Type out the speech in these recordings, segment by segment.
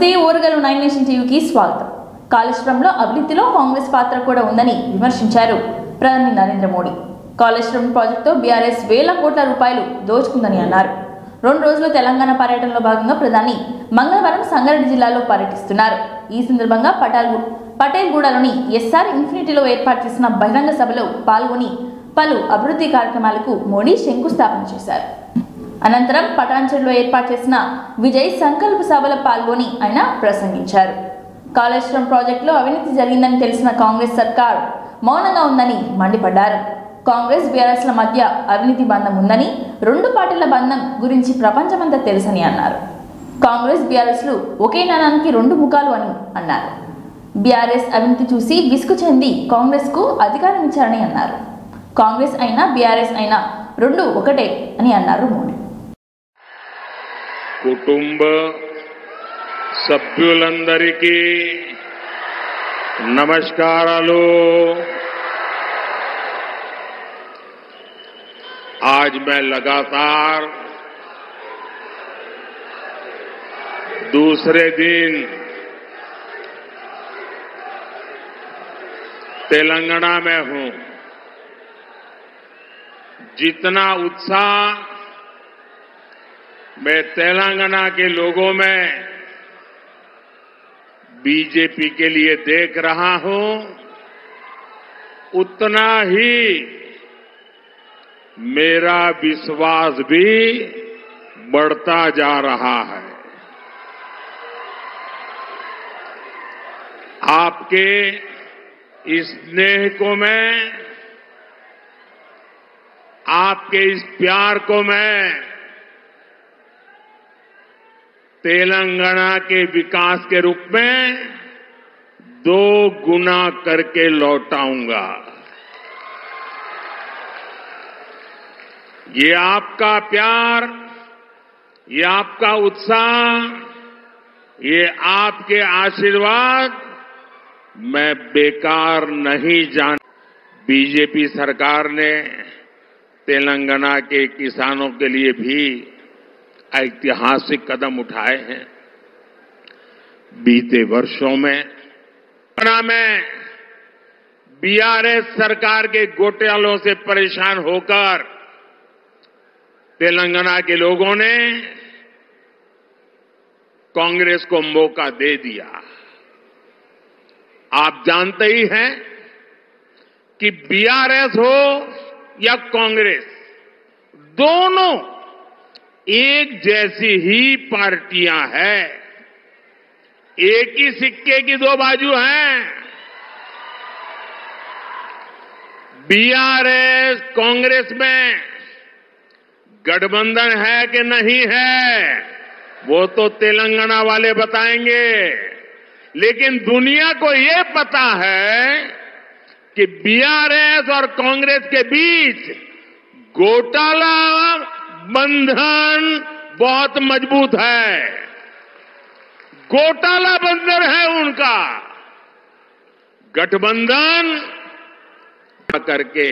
నమస్తే ఓరగలు 9 నేషన్ టీవీకి స్వాగతం. కాళేశ్వరంలో అవినీతిలో కాంగ్రెస్ పాత్ర కూడా ఉందని విమర్శించారు ప్రధాని నరేంద్ర మోడీ. కాళేశ్వరం ప్రాజెక్టుతో బీఆర్ఎస్ వేల కోట్ల రూపాయలు దోచుకుందని అన్నారు. 2 రోజుల తెలంగాణ పర్యటనలో భాగంగా ప్రధాని మంగళవారం సంగారెడ్డి జిల్లాలో పర్యటిస్తున్నారు. ఈ సందర్భంగా పటేల్గూడలోని ఎస్ఆర్ ఇన్ఫినిటీలో ఏర్పాటు చేసిన బహిరంగ సభలో పాల్గొని పలు అభివృద్ధి కార్యక్రమాలకు మోడీ శంకుస్థాపన చేశారు. అనంతరం పటాన్చెరులో ఏర్పాటు చేసిన విజయ్ సంకల్ప సభలో పాల్గొని ఆయన ప్రసంగించారు. కాళేశ్వరం ప్రాజెక్టులో అవినీతి జరిగిందని తెలిసిన కాంగ్రెస్ సర్కార్ మౌనంగా ఉందని మండిపడ్డారు. కాంగ్రెస్ బీఆర్ఎస్ల మధ్య అవినీతి బంధం ఉందని, 2 పార్టీల బంధం గురించి ప్రపంచమంతా తెలుసని అన్నారు. కాంగ్రెస్ బీఆర్ఎస్లు ఒకే నాణానికి 2 ముఖాలు అని అన్నారు. బీఆర్ఎస్ అవినీతి చూసి విసుగు చెంది కాంగ్రెస్ కు అధికారం ఇచ్చారని అన్నారు. కాంగ్రెస్ అయినా బీఆర్ఎస్ అయినా 2 ఒకటే అని అన్నారు మోడీ. కుటుంబ సభ్యులందరికీ నమస్కారాలు. आज मैं लगातार दूसरे दिन तेलंगाना में हूं. जितना उत्साह मैं तेलंगाना के लोगों में बीजेपी के लिए देख रहा हूं, उतना ही मेरा विश्वास भी बढ़ता जा रहा है. आपके इस स्नेह को मैं, आपके इस प्यार को मैं तेलंगाना के विकास के रूप में 2 गुना करके लौटाऊंगा. ये आपका प्यार, ये आपका उत्साह, ये आपके आशीर्वाद मैं बेकार नहीं जान. बीजेपी सरकार ने तेलंगाना के किसानों के लिए भी ऐतिहासिक कदम उठाए हैं. बीते वर्षों में बीआरएस सरकार के घोटालों से परेशान होकर तेलंगाना के लोगों ने कांग्रेस को मौका दे दिया. आप जानते ही हैं कि बीआरएस हो या कांग्रेस, दोनों एक जैसी ही पार्टियां हैं. एक ही सिक्के की 2 बाजू हैं. बीआरएस कांग्रेस में गठबंधन है कि नहीं है वो तो तेलंगाना वाले बताएंगे, लेकिन दुनिया को ये पता है कि बीआरएस और कांग्रेस के बीच घोटाला बंधन बहुत मजबूत है. घोटाला बंधन है उनका. गठबंधन करके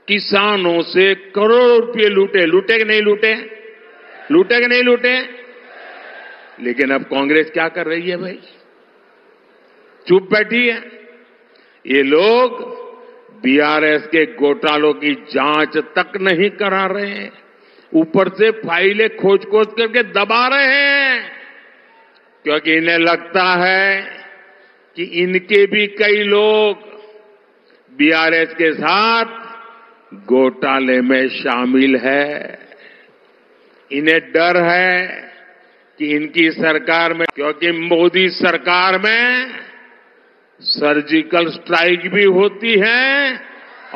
किसानों से करोड़ों रुपये लूटे कि नहीं लूटे? लूटे कि नहीं लूटे? लेकिन अब कांग्रेस क्या कर रही है भाई? चुप बैठी है. ये लोग बीआरएस के घोटालों की जांच तक नहीं करा रहे हैं, ऊपर से फाइलें खोज करके दबा रहे हैं, क्योंकि इन्हें लगता है कि इनके भी कई लोग बीआरएस के साथ घोटाले में शामिल है. इन्हें डर है कि इनकी सरकार में, क्योंकि मोदी सरकार में सर्जिकल स्ट्राइक भी होती है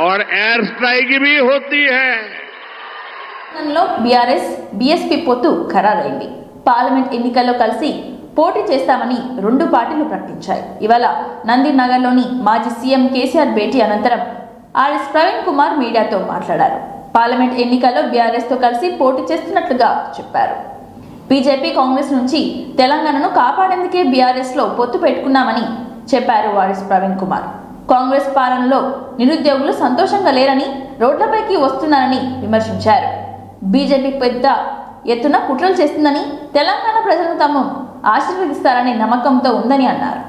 और एयर स्ट्राइक भी होती है. बीआरएस बीएसपी పొత్తు ఖరారైంది. పార్లమెంట్ ఎన్నికల్లో కలిసి పోటీ చేస్తామని 2 పార్టీలు ప్రకటించాయి. ఇవాళ నందినగర్లోని మాజీ సీఎం కేసీఆర్ భేటీ అనంతరం ఆర్ఎస్ ప్రవీణ్ కుమార్ మీడియాతో మాట్లాడారు. పార్లమెంట్ ఎన్నికల్లో బీఆర్ఎస్ తో కలిసి పోటీ చేస్తున్నట్లుగా చెప్పారు. బీజేపీ కాంగ్రెస్ నుంచి తెలంగాణను కాపాడేందుకే బీఆర్ఎస్ లో పొత్తు పెట్టుకున్నామని చెప్పారు ఆర్ఎస్ ప్రవీణ్ కుమార్. కాంగ్రెస్ పాలనలో నిరుద్యోగులు సంతోషంగా లేరని, రోడ్లపైకి వస్తున్నారని విమర్శించారు. బీజేపీ పెద్ద ఎత్తున కుట్రలు చేస్తుందని, తెలంగాణ ప్రజలను తాము ఆశీర్వదిస్తారనే నమ్మకంతో ఉందని అన్నారు.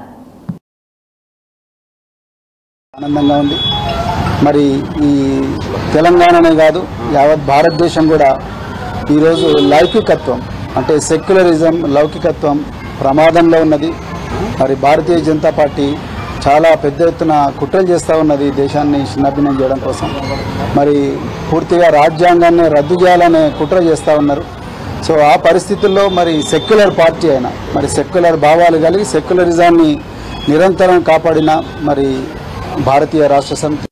ఆనందంగా ఉంది. మరి ఈ తెలంగాణనే కాదు యావత్ భారతదేశం కూడా ఈరోజు లౌకికత్వం అంటే సెక్యులరిజం లౌకికత్వం ప్రమాదంలో ఉన్నది. మరి భారతీయ జనతా పార్టీ చాలా పెద్ద ఎత్తున కుట్రలు చేస్తూ ఉన్నది దేశాన్ని చిన్నభిన్నం చేయడం కోసం. మరి పూర్తిగా రాజ్యాంగాన్ని రద్దు చేయాలనే కుట్ర చేస్తూ ఉన్నారు. సో ఆ పరిస్థితుల్లో మరి సెక్యులర్ పార్టీ అయినా మరి సెక్యులర్ భావాలు కలిగి సెక్యులరిజాన్ని నిరంతరం కాపాడిన మరి భారతీయ రాష్ట్ర సమితి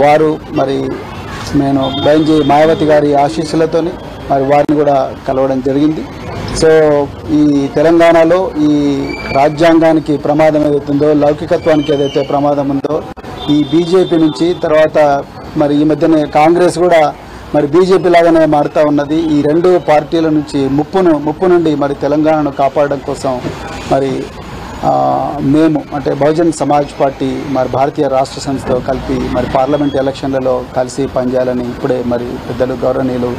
వారు మరి నేను బైంజీ మాయావతి గారి ఆశీస్సులతోని మరి వారిని కూడా కలవడం జరిగింది. సో ఈ తెలంగాణలో ఈ రాజ్యాంగానికి ప్రమాదం ఏదైతుందో లౌకికత్వానికి ఏదైతే ప్రమాదం ఉందో ఈ బీజేపీ నుంచి తర్వాత మరి ఈ మధ్యనే కాంగ్రెస్ కూడా మరి బీజేపీ లాగానే మారుతూ ఉన్నది. ఈ రెండు పార్టీల నుంచి ముప్పు నుండి మరి తెలంగాణను కాపాడడం కోసం మరి మేము అంటే బహుజన్ సమాజ్ పార్టీ మరి భారతీయ రాష్ట్ర సమితితో కలిపి మరి పార్లమెంట్ ఎలక్షన్లలో కలిసి పనిచేయాలని ఇప్పుడే మరి పెద్దలు గౌరవనీయులు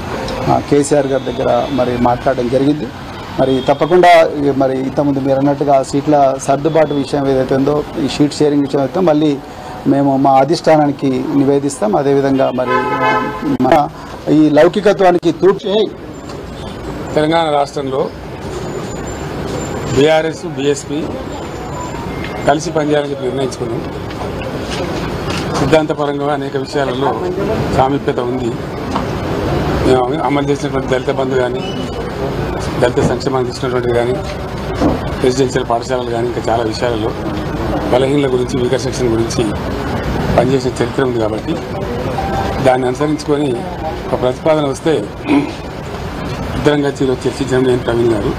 కేసీఆర్ గారి దగ్గర మరి మాట్లాడడం జరిగింది. మరి తప్పకుండా మరి ఇంతకుముందు మీరు అన్నట్టుగా సీట్ల సర్దుబాటు విషయం ఏదైతే ఉందో ఈ షీట్ షేరింగ్ విషయం అయితే మళ్ళీ మేము మా అధిష్టానానికి నివేదిస్తాం. అదేవిధంగా మరి మన ఈ లౌకికత్వానికి తూర్పు తెలంగాణ రాష్ట్రంలో బీఆర్ఎస్ బీఎస్పీ కలిసి పనిచేయాలని చెప్పి నిర్ణయించుకున్నాం. సిద్ధాంతపరంగా అనేక విషయాలలో సామీప్యత ఉంది. మేము అమలు చేసినటువంటి దళిత బంధు కానీ దళిత సంక్షేమానికి ఇచ్చినటువంటిది కానీ రెసిడెన్షియల్ పాఠశాలలు కానీ ఇంకా చాలా విషయాలలో బలహీనల గురించి వీకర్ సెక్షన్ గురించి పనిచేసిన చరిత్ర ఉంది. కాబట్టి దాన్ని అనుసరించుకొని ఒక ప్రతిపాదన వస్తే ఇద్దరం కలిసి చర్చించడం నేను ప్రవీణ్ గారు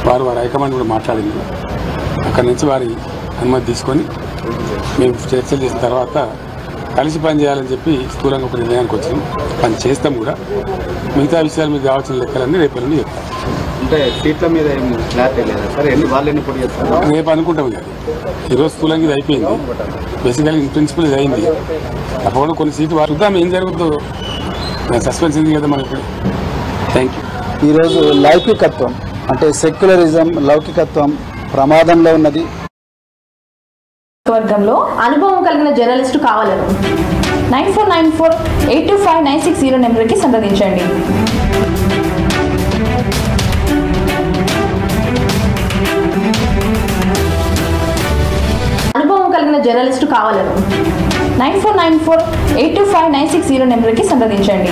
వారు హైకమాండ్ కూడా మాట్లాడింది. అక్కడి నుంచి వారి అనుమతి తీసుకొని మేము చర్చలు చేసిన తర్వాత కలిసి పనిచేయాలని చెప్పి స్థూలంగా ఒక నిర్ణయానికి వచ్చినాం. పని చేస్తాం కూడా. మిగతా విషయాలు మీకు కావాల్సిన లెక్కలన్నీ రేపు నుండి చెప్తాం. అంటే సీట్ల మీద క్లారిటీ లేదా సార్? వాళ్ళు ఎన్ని పొడి చేస్తారు రేపు అనుకుంటాం. ఇది ఈరోజు స్థూలంగా ఇది అయిపోయింది. బేసికల్గా ఇన్ ప్రిన్సిపల్ ఇది అయింది. తప్పకుండా కొన్ని సీట్లు చూద్దాం ఏం జరుగుతుందో. సస్పెన్స్ ఉంది కదా మనకి. Thank you. ఈరోజు లౌకికత్వం అంటే సెక్యులరిజం లౌకికత్వం ప్రమాదంలో ఉన్నది. వర్గంలో అనుభవం కలిగిన జర్నలిస్టు కావాలను 9494825960 నెంబర్కి సంప్రదించండి. అనుభవం కలిగిన జర్నలిస్టు కావాలను 9494825960 నెంబర్కి సంప్రదించండి.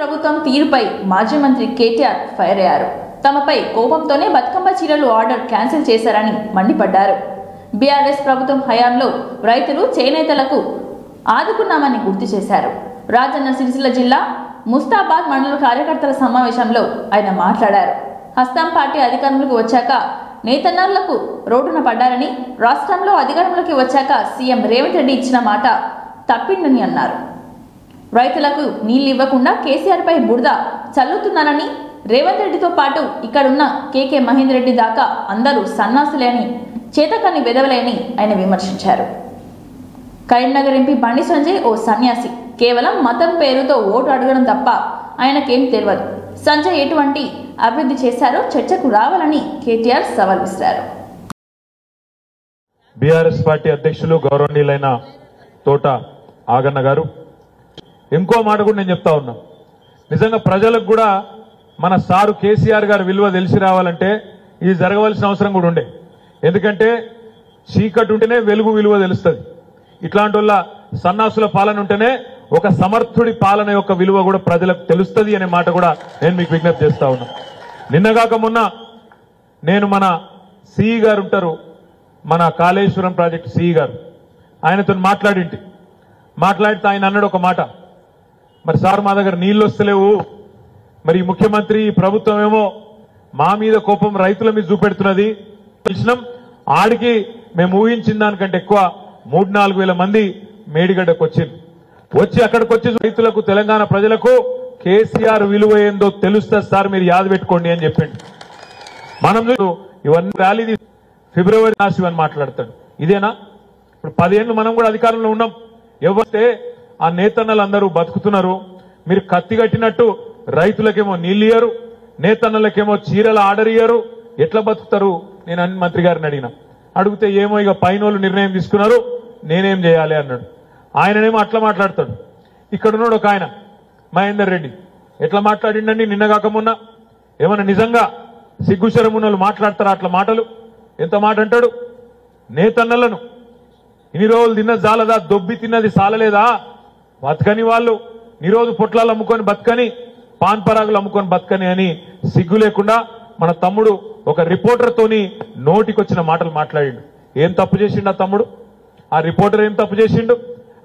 ప్రభుత్వం తీరుపై మాజీ మంత్రి కేటీఆర్ ఫైర్ అయ్యారు. తమపై కోపంతోనే బతుకమ్మ చీరలు ఆర్డర్ క్యాన్సిల్ చేశారని మండిపడ్డారు. బీఆర్ఎస్ ప్రభుత్వం హయాంలో రైతులు చేనేతలకు ఆదుకున్నామని గుర్తు చేశారు. రాజన్న సిరిసిల్ల జిల్లా ముస్తాబాద్ మండల కార్యకర్తల సమావేశంలో ఆయన మాట్లాడారు. హస్తం పార్టీ అధికారంలోకి వచ్చాక నేతన్నర్లకు రోడ్డున పడ్డారని, రాష్ట్రంలో అధికారంలోకి వచ్చాక సీఎం రేవంత్ రెడ్డి ఇచ్చిన మాట తప్పిందని అన్నారు. రైతులకు నీళ్లు ఇవ్వకుండా కేసీఆర్ పై బురద చల్లుతున్నారని, రేవంత్ రెడ్డితో పాటు ఇక్కడున్న కేకే మహేందర్ రెడ్డి దాకా అందరూ సన్నాసులేని చేతకాని వెదవలేని ఆయన విమర్శించారు. కరీంనగర్ ఎంపీ బండి సంజయ్ ఓ సన్యాసి, కేవలం మతం పేరుతో ఓటు అడగడం తప్ప ఆయనకేం తెలియదు. సంజయ్ ఎటువంటి అభివృద్ధి చేశారో చర్చకు రావాలని కేటీఆర్ సవాల్ విసిరారు. బీఆర్ఎస్ పార్టీ అధ్యక్షులు గౌరవనీయులైన తోట ఆగన్న గారు, ఇంకో మాట కూడా నేను చెప్తా ఉన్నా. నిజంగా ప్రజలకు కూడా మన సారు కేసీఆర్ గారి విలువ తెలిసి రావాలంటే ఇది జరగవలసిన అవసరం కూడా ఉండే. ఎందుకంటే చీకటి ఉంటేనే వెలుగు విలువ తెలుస్తుంది. ఇట్లాంటి వాళ్ళ సన్నాసుల పాలన ఉంటేనే ఒక సమర్థుడి పాలన యొక్క విలువ కూడా ప్రజలకు తెలుస్తుంది అనే మాట కూడా నేను మీకు విజ్ఞప్తి చేస్తా ఉన్నా. నిన్నగాక మొన్న నేను మన సిఈ గారు ఉంటారు, మన కాళేశ్వరం ప్రాజెక్టు సిఈ గారు, ఆయనతో మాట్లాడితే ఆయన అన్నాడు ఒక మాట, మరి సార్ మా దగ్గర నీళ్లు వస్తలేవు, మరి ముఖ్యమంత్రి ప్రభుత్వం ఏమో మా మీద కోపం రైతుల మీద చూపెడుతున్నది. ఆడికి మేము ఊహించిన దానికంటే ఎక్కువ 3-4 వేల మంది మేడిగడ్డకు వచ్చి అక్కడికి వచ్చి రైతులకు తెలంగాణ ప్రజలకు కేసీఆర్ విలువ ఏందో తెలుస్తుంది సార్, మీరు యాద పెట్టుకోండి అని చెప్పిండు. మనం ఇవన్నీ ర్యాలీ ఫిబ్రవరి నాసి అని మాట్లాడతాడు. ఇదేనా ఇప్పుడు 10 ఏళ్ళు మనం కూడా అధికారంలో ఉన్నాం. ఎవరైతే ఆ నేతన్నలందరూ బతుకుతున్నారు. మీరు కత్తి కట్టినట్టు రైతులకేమో నీళ్ళు ఇయ్యరు, నేతన్నలకేమో చీరల ఆర్డర్ ఇయ్యరు. ఎట్లా బతుకుతారు? నేను మంత్రి గారిని అడిగితే ఏమో ఇక పైన నిర్ణయం తీసుకున్నారు, నేనేం చేయాలి అన్నాడు. ఆయననేమో అట్లా మాట్లాడతాడు. ఇక్కడ ఉన్నాడు ఒక ఆయన మహేందర్ రెడ్డి, ఎట్లా మాట్లాడిండండి నిన్న కాక మొన్న. ఏమన్నా నిజంగా సిగ్గుశరం ఉన్న వాళ్ళు మాట్లాడతారా అట్లా మాటలు? ఎంత మాట అంటాడు? నేతన్నలను ఇన్ని రోజులు తిన్న జాలదా, దొబ్బి తిన్నది సాలలేదా? బతకని వాళ్ళు నిరోజు పొట్లాలు అమ్ముకొని బతకని, పాన్ పరాగులు అమ్ముకొని బతకని అని సిగ్గు లేకుండా మన తమ్ముడు ఒక రిపోర్టర్ తోని నోటికొచ్చిన మాటలు మాట్లాడిండు. ఏం తప్పు చేసిండు ఆ తమ్ముడు? ఆ రిపోర్టర్ ఏం తప్పు చేసిండు?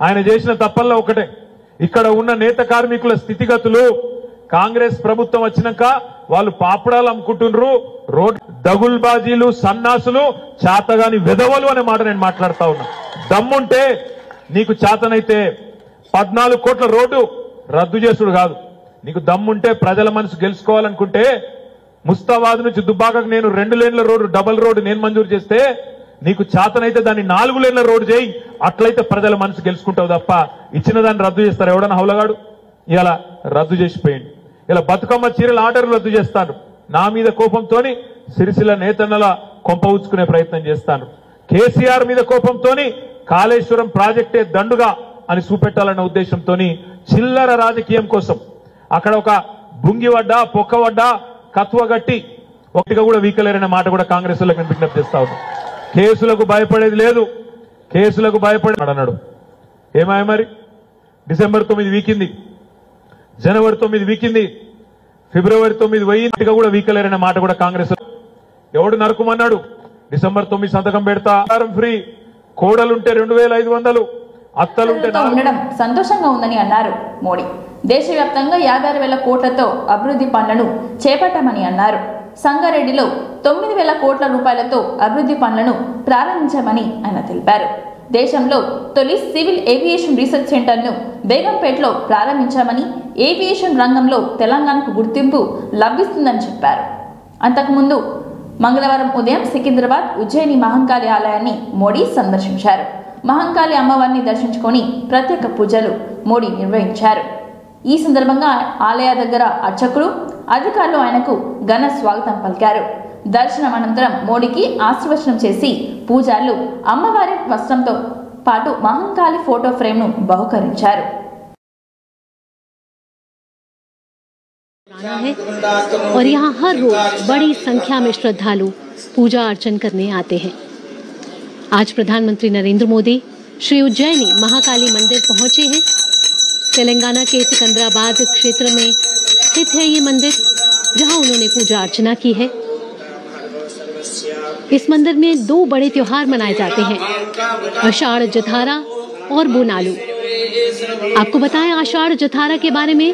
ఆయన చేసిన తప్పల్లో ఒకటే, ఇక్కడ ఉన్న నేత కార్మికుల స్థితిగతులు కాంగ్రెస్ ప్రభుత్వం వచ్చినాక వాళ్ళు పాపడాలు అమ్ముకుంటున్నారు, రోడ్ దగుల్బాజీలు, సన్నాసులు, చాతగాని వెధవలు అనే మాట నేను మాట్లాడుతా ఉన్నా. దమ్ముంటే నీకు చేతనైతే 14 కోట్ల రోడ్డు రద్దు చేసుడు కాదు. నీకు దమ్ముంటే ప్రజల మనసు గెలుచుకోవాలనుకుంటే ముస్తాబాద్ నుంచి దుబ్బాకకు నేను 2 లేన్ల రోడ్డు, డబల్ రోడ్డు నేను మంజూరు చేస్తే నీకు చేతనైతే దాన్ని 4 లేన్ల రోడ్డు చేయి. అట్లయితే ప్రజల మనసు గెలుచుకుంటావు తప్ప ఇచ్చిన దాన్ని రద్దు చేస్తారు ఎవడన్నా హౌలగాడు? ఇలా రద్దు చేసిపోయింది. ఇలా బతుకమ్మ చీరల ఆర్డర్లు రద్దు చేస్తాను. నా మీద కోపంతో సిరిసిల్ల నేతన్నల కొంప ఉచ్చుకునే ప్రయత్నం చేస్తాను. కేసీఆర్ మీద కోపంతో కాళేశ్వరం ప్రాజెక్టే దండుగా అని చూపెట్టాలన్న ఉద్దేశంతో చిల్లర రాజకీయం కోసం అక్కడ ఒక బుంగివడ్డా, పొక్కవడ్డా, కత్వగట్టి ఒకటిగా కూడా వీకలేరనే మాట కూడా కాంగ్రెస్ వాళ్ళకి నేను విజ్ఞప్తి చేస్తా ఉన్నాను. కేసులకు భయపడేది లేదు, కేసులకు భయపడే అన్నాడు. ఏమాయ మరి? డిసెంబర్ 9 వీకింది, జనవరి 9 వీకింది, ఫిబ్రవరి 9 వెయ్యిగా కూడా వీకలేరనే మాట కూడా కాంగ్రెస్ ఎవడు నరకమన్నాడు? డిసెంబర్ 9 సంతకం పెడతా, ఫ్రీ, కోడలుంటే 2500, అత్తలుంటే ఉండడం సంతోషంగా ఉందని అన్నారు మోడీ. దేశవ్యాప్తంగా 56,000 కోట్లతో అభివృద్ధి పనులను చేపట్టామని అన్నారు. సంగారెడ్డిలో 9,000 కోట్ల రూపాయలతో అభివృద్ధి పనులను ప్రారంభించామని ఆయన తెలిపారు. దేశంలో తొలి సివిల్ ఏవియేషన్ రీసెర్చ్ సెంటర్ను బేగంపేటలో ప్రారంభించామని, ఏవియేషన్ రంగంలో తెలంగాణకు గుర్తింపు లభిస్తుందని చెప్పారు. అంతకుముందు మంగళవారం ఉదయం సికింద్రాబాద్ ఉజ్జయిని మహంకాళి ఆలయాన్ని మోడీ సందర్శించారు. మహంకాళి అమ్మవారిని దర్శించుకొని ప్రత్యేక పూజలు మోడీ నిర్వహించారు. ఈ సందర్భంగా ఆలయ దగ్గర అర్చకులు, అధికారులు ఆయనకు ఘన స్వాగతం పలికారు. దర్శనం అనంతరం మోడీకి ఆశీర్వచనం చేసి పూజారులు అమ్మవారి వస్త్రంతో పాటు మహంకాళి ఫోటో ఫ్రేమ్ను బహుకరించారు. और यहाँ हर रोज बड़ी संख्या में श्रद्धालु पूजा अर्चन करने आते हैं। आज प्रधानमंत्री नरेंद्र मोदी श्री उज्जैनी महाकाली मंदिर पहुंचे हैं। तेलंगाना के सिकंदराबाद क्षेत्र में स्थित है ये मंदिर, जहां उन्होंने पूजा अर्चना की है। इस मंदिर में 2 बड़े त्योहार मनाए जाते हैं, आषाढ़ जठारा और बोनालू। आपको बताएं आषाढ़ जठारा के बारे में,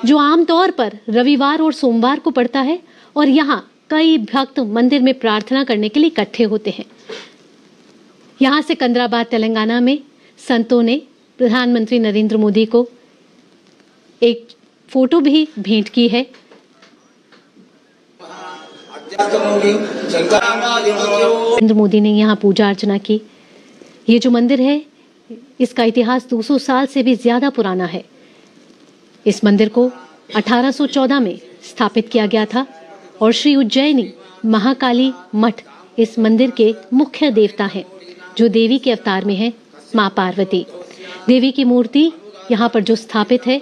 जो आमतौर पर रविवार और सोमवार को पड़ता है और यहाँ कई भक्त मंदिर में प्रार्थना करने के लिए इकट्ठे होते हैं। यहाँ सिकंदराबाद तेलंगाना में संतों ने प्रधानमंत्री नरेंद्र मोदी को एक फोटो भी भेंट की है। नरेंद्र मोदी ने यहाँ पूजा अर्चना की। ये जो मंदिर है इसका इतिहास 200 साल से भी ज्यादा पुराना है। इस मंदिर को 1814 में स्थापित किया गया था और श्री उज्जैनी महाकाली मठ इस मंदिर के मुख्य देवता हैं, जो देवी के अवतार में है मां पार्वती। देवी की मूर्ति यहाँ पर जो स्थापित है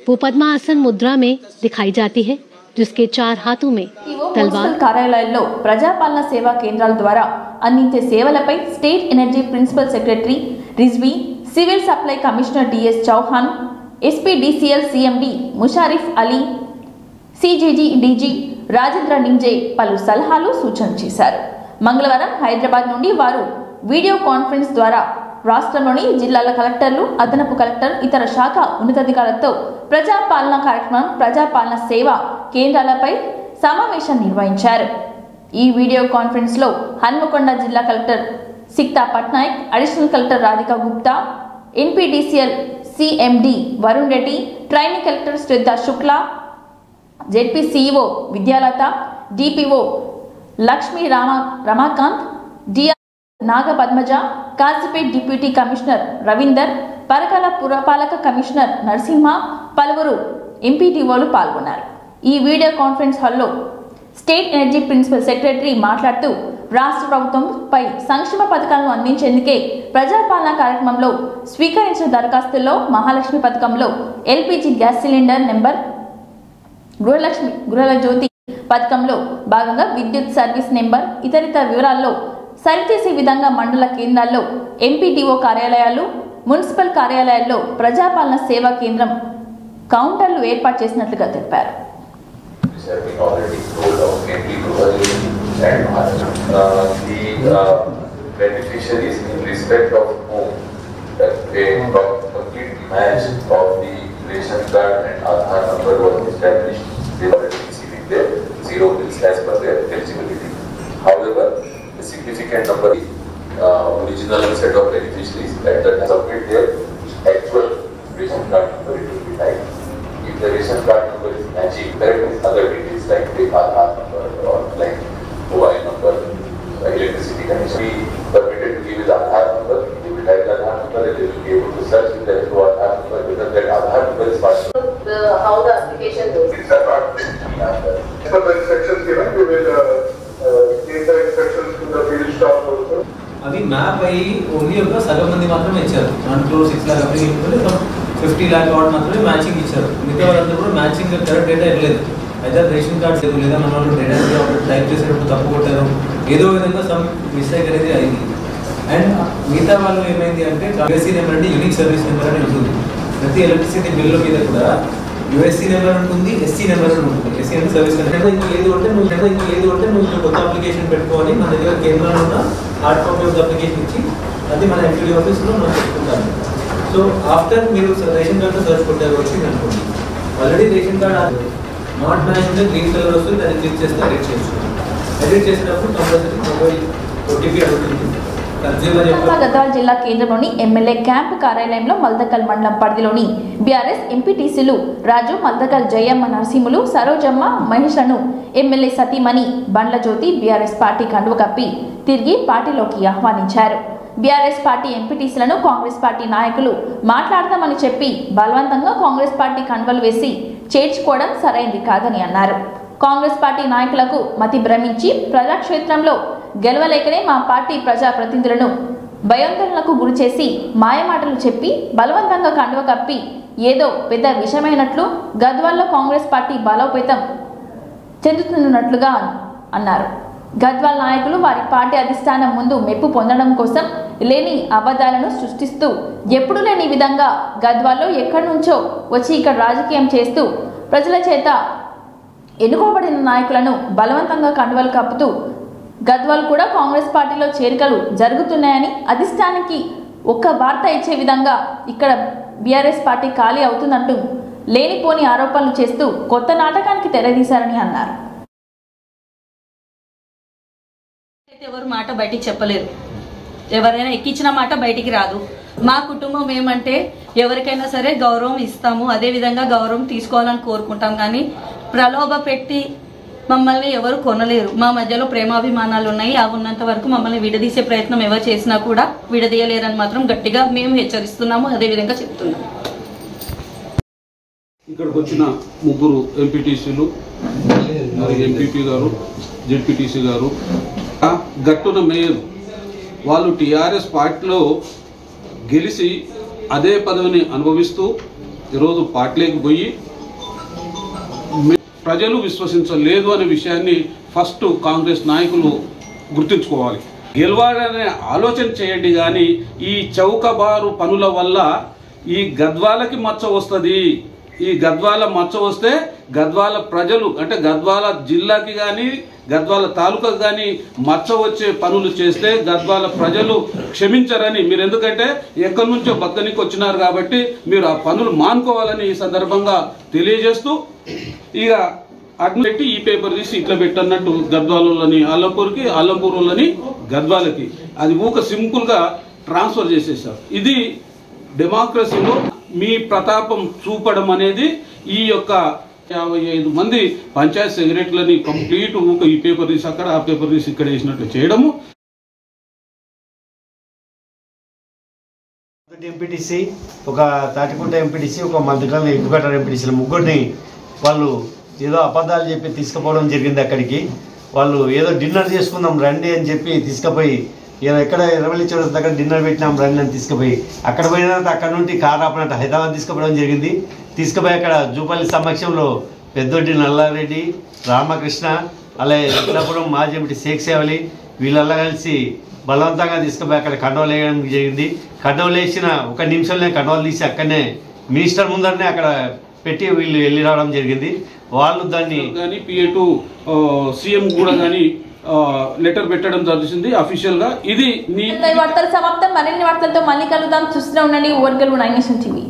वो पद्मासन मुद्रा में दिखाई जाती है, जिसके 4 हाथों में तलवार। కార్యాలయాల్లో ప్రజాపాలన సేవా కేంద్రాల ద్వారా అందించే సేవలపై state energy principal secretary Rizvi, civil supply commissioner DS Chauhan, SPDCL CMD Musharraf Ali, సిజేజీ డీజీ రాజేంద్ర నింజే పలు సలహాలు సూచనలు చేశారు. మంగళవారం హైదరాబాద్ నుండి వారు వీడియో కాన్ఫరెన్స్ ద్వారా రాష్ట్రంలోని జిల్లాల కలెక్టర్లు, అదనపు కలెక్టర్, ఇతర శాఖ ఉన్నతాధికారులతో ప్రజాపాలన కార్యక్రమం, ప్రజాపాలన సేవా కేంద్రాలపై సమావేశం నిర్వహించారు. ఈ వీడియో కాన్ఫరెన్స్ లో హన్మకొండ జిల్లా collector Sikta Patnaik, additional collector Radhika Gupta, NPDCL CMD Varun Reddy, training collector Shraddha Shukla, ZP CEO Vidyalatha, DPO Lakshmi Ramakant, D Naga Padmaja, Kazipet deputy commissioner Ravinder, Parakala పురపాలక కమిషనర్ నరసింహ, పలువురు ఎంపీటీఓలు పాల్గొన్నారు. ఈ వీడియో కాన్ఫరెన్స్ హాల్లో స్టేట్ ఎనర్జీ ప్రిన్సిపల్ సెక్రటరీ మాట్లాడుతూ రాష్ట్ర ప్రభుత్వంపై సంక్షేమ పథకాలను అందించేందుకే ప్రజాపాలన కార్యక్రమంలో స్వీకరించిన దరఖాస్తుల్లో మహాలక్ష్మి పథకంలో LPG gas cylinder number, Gruha Jyothi పథకంలో భాగంగా విద్యుత్ సర్వీస్ నెంబర్ ఇతరితర వివరాల్లో సరిచేసే విధంగా మండల కేంద్రాల్లో ఎంపీటీఓ కార్యాలయాలు, మున్సిపల్ కార్యాలయాల్లో ప్రజాపాలన సేవా కేంద్రం కౌంటర్లు ఏర్పాటు చేసినట్లుగా తెలిపారు. Beneficiaries in respect of whom a complete match of the ration card and Aadhaar number was established, they were receiving their zero bills as per their eligibility. However, the significant number is original set of beneficiaries that submit their actual ration card number, it will be typed. If the ration card number is matching correct with other details like the Aadhaar number or like mobile number, electricity connection, we permitted to give his Aadhaar number. They will type the Aadhaar number and they will be able to search with their Aadhaar number because that Aadhaar number is part of how the application goes. It's a part of the for the instructions given, we will give the instructions to the field staff also. अभी map I only ఒక సగం మంది మాత్రమే ఇచ్చారు. 1 crore 6 lakh application 50 lakh what మాత్రమే matching ఇచ్చారు. మిగతా వాళ్ళందరూ కూడా మ్యాచింగ్ కరెక్ట్ డేటా ఇవ్వలేదు. అయితే రేషన్ కార్డ్స్ లేదా మన వాళ్ళు డేటా టైప్ చేసేటప్పుడు తప్పు కొట్టారు, ఏదో విధంగా సమ్ మిస్టేక్ అనేది అయింది. అండ్ మిగతా వాళ్ళు ఏమైంది అంటే యూఎస్సీ నెంబర్ అంటే యూనిక్ సర్వీస్ నెంబర్ అని ఉంటుంది. ప్రతి ఎలక్ట్రిసిటీ బిల్లు మీద కూడా యూఎస్సీ నెంబర్ ఉంటుంది, ఎస్సీ నెంబర్ అని ఉంటుంది. ఎస్సీ అంటే సర్వీస్ నెంబర్. ఇంకా లేదు అంటే నువ్వు కొత్త అప్లికేషన్ పెట్టుకొని మన దగ్గర కేంద్రంలో ఉన్న హార్డ్ కాపీ ఆఫ్ అప్లికేషన్ ఇచ్చి అది మన ఎంపీడీ ఆఫీస్లో మనం పెట్టుకుంటాము. సో ఆఫ్టర్ మీరు రేషన్ కార్డు సర్చ్ కొట్టారు వచ్చింది అనుకోండి, already ration card not match ఉంటే గ్రీన్ కలర్ వస్తుంది, దాన్ని క్లిక్ చేస్తే ఎడిట్ చేసుకోండి. ఎడిట్ చేసేటప్పుడు కంపల్సరీ మొబైల్ ఓటీపీ అడుగుతుంది. గద్వాల జిల్లా కేంద్రంలోని ఎమ్మెల్యే క్యాంపు కార్యాలయంలో మల్దకల్ మండలం పరిధిలోని బీఆర్ఎస్ ఎంపీటీసీలు రాజు, మల్దకల్ జయమ్మ, నరసింహులు, సరోజమ్మ, మహేష్లను ఎమ్మెల్యే సతీమణి బండ్ల జ్యోతి బీఆర్ఎస్ పార్టీ కండువ కప్పి తిరిగి పార్టీలోకి ఆహ్వానించారు. బీఆర్ఎస్ పార్టీ ఎంపీటీసీలను కాంగ్రెస్ పార్టీ నాయకులు మాట్లాడదామని చెప్పి బలవంతంగా కాంగ్రెస్ పార్టీ కండువలు వేసి చేర్చుకోవడం సరైంది కాదని అన్నారు. కాంగ్రెస్ పార్టీ నాయకులకు మతి భ్రమించి ప్రజాక్షేత్రంలో గెలవలేకనే మా పార్టీ ప్రజాప్రతినిధులను భయాందోళనకు గురిచేసి మాయమాటలు చెప్పి బలవంతంగా కండువ కప్పి ఏదో పెద్ద విషయమైనట్లు గద్వాల్లో కాంగ్రెస్ పార్టీ బలోపేతం చెందుతున్నట్లుగా అన్నారు. గద్వాల్ నాయకులు వారి పార్టీ అధిష్టానం ముందు మెప్పు పొందడం కోసం లేని అబద్ధాలను సృష్టిస్తూ ఎప్పుడూ లేని విధంగా గద్వాల్లో ఎక్కడి నుంచో వచ్చి ఇక్కడ రాజకీయం చేస్తూ ప్రజల చేత ఎన్నుకోబడిన నాయకులను బలవంతంగా కండువలు కప్పుతూ గద్వాల్ కూడా కాంగ్రెస్ పార్టీలో చేరికలు జరుగుతున్నాయని అధిష్టానానికి ఒక్క వార్త ఇచ్చే విధంగా ఇక్కడ బీఆర్ఎస్ పార్టీ ఖాళీ అవుతుందంటూ లేనిపోని ఆరోపణలు చేస్తూ కొత్త నాటకానికి తెరదీశారని అన్నారు. ఎవరు మాట బయటికి చెప్పలేరు, ఎవరైనా ఎక్కించిన మాట బయటికి రాదు. మా కుటుంబం ఏమంటే ఎవరికైనా సరే గౌరవం ఇస్తాము, అదే విధంగా గౌరవం తీసుకోవాలని కోరుకుంటాం. కానీ ప్రలోభ పెట్టి మమ్మల్ని ఎవరు కొనలేరు. మా మధ్యలో ప్రేమాభిమానాలు ఉన్నాయి. అవి ఉన్నంత వరకు మమ్మల్ని విడదీసే ప్రయత్నం ఎవరు చేసినా కూడా విడదీయలేరని మాత్రం గట్టిగా మేము హెచ్చరిస్తున్నాము, అదే విధంగా చెప్తున్నాము. ఇక్కడికి వచ్చిన ముగ్గురు ఎంపీటీసీలు, ఎంపీపీ గారు, జెడ్పీటీసీ గారు, గట్టున మేయర్ వాళ్ళు టీఆర్ఎస్ పార్టీలో గెలిచి అదే పదవిని అనుభవిస్తూ ఈరోజు పార్టీలోకి పోయి ప్రజలు విశ్వసించలేదు అనే విషయాన్ని ఫస్ట్ కాంగ్రెస్ నాయకులు గుర్తుంచుకోవాలి. గెలవాలనే ఆలోచన చేయండి, కానీ ఈ చౌకబారు పనుల వల్ల ఈ గద్వాలకి మచ్చ వస్తుంది. ఈ గద్వాల మచ్చ వస్తే గద్వాల ప్రజలు అంటే గద్వాల జిల్లాకి కానీ గద్వాల తాలూకాకు కానీ మచ్చ వచ్చే పనులు చేస్తే గద్వాల ప్రజలు క్షమించరని మీరు, ఎందుకంటే ఎక్కడి నుంచో బక్కనికి వచ్చినారు కాబట్టి మీరు ఆ పనులు మానుకోవాలని ఈ సందర్భంగా తెలియజేస్తూ ఇక అడ్డు పెట్టి ఈ పేపర్ తీసి ఇట్లా పెట్టన్నట్టు గద్వాలని అల్లంపూర్కి, అల్లంపూర్లని గద్వాలకి అది ఊక సింపుల్గా ట్రాన్స్ఫర్ చేసేసారు. ఇది డెమోక్రసీలో మీ ప్రతాపం చూపడం అనేది ఈ యొక్క 55 మంది పంచాయత్ సెక్రటరీలని కంప్లీట్ ఊక ఈ పేపర్ తీసి అక్కడ, ఆ పేపర్ తీసి ఇక్కడ వేసినట్టు చేయడము ఎంపీటీసీ, ఒక తాటికుంట ఎంపీటీసీ, ఒక మధ్యకాలం ఎగ్గుకట్టర్ ఎంపీటీసీలు ముగ్గురిని వాళ్ళు ఏదో అబద్ధాలు చెప్పి తీసుకుపోవడం జరిగింది. అక్కడికి వాళ్ళు ఏదో డిన్నర్ చేసుకుందాం రండి అని చెప్పి తీసుకుపోయి ఏదో ఎక్కడ ఎర్రవల్లి చౌరస్తా దగ్గర డిన్నర్ పెట్టినాం రండి అని తీసుకుపోయి అక్కడ పోయిన తర్వాత అక్కడ నుండి కారు ఆపినట్టు హైదరాబాద్ తీసుకుపోవడం జరిగింది. తీసుకుపోయి అక్కడ జూపల్లి సమక్షంలో పెద్దొడ్డి నల్లారెడ్డి, రామకృష్ణ, అలాగే ఇట్లాపురం మాజీ ఎంపీ షేక్ సేవలి వీళ్ళల్లా కలిసి బలవంతంగా తీసుకుపోయి అక్కడ కండోలు వేయడం జరిగింది. కండోలు వేసిన ఒక నిమిషంలోనే కండోలు తీసి అక్కడనే మినిస్టర్ ముందరనే అక్కడ పెట్టి వీళ్ళు వెళ్ళి రావడం జరిగింది. వాళ్ళు దాన్ని కానీ PA2 సీఎం కూడా కానీ లెటర్ పెట్టడం జరిగింది అఫీషియల్ గా. ఇది వార్తలు సమాప్తం. మరిన్ని వార్తలతో మళ్ళీ కలుద్దాం. చూస్తూనే ఉండండి ఓర్గల్ 9 నేషన్ టీవీ.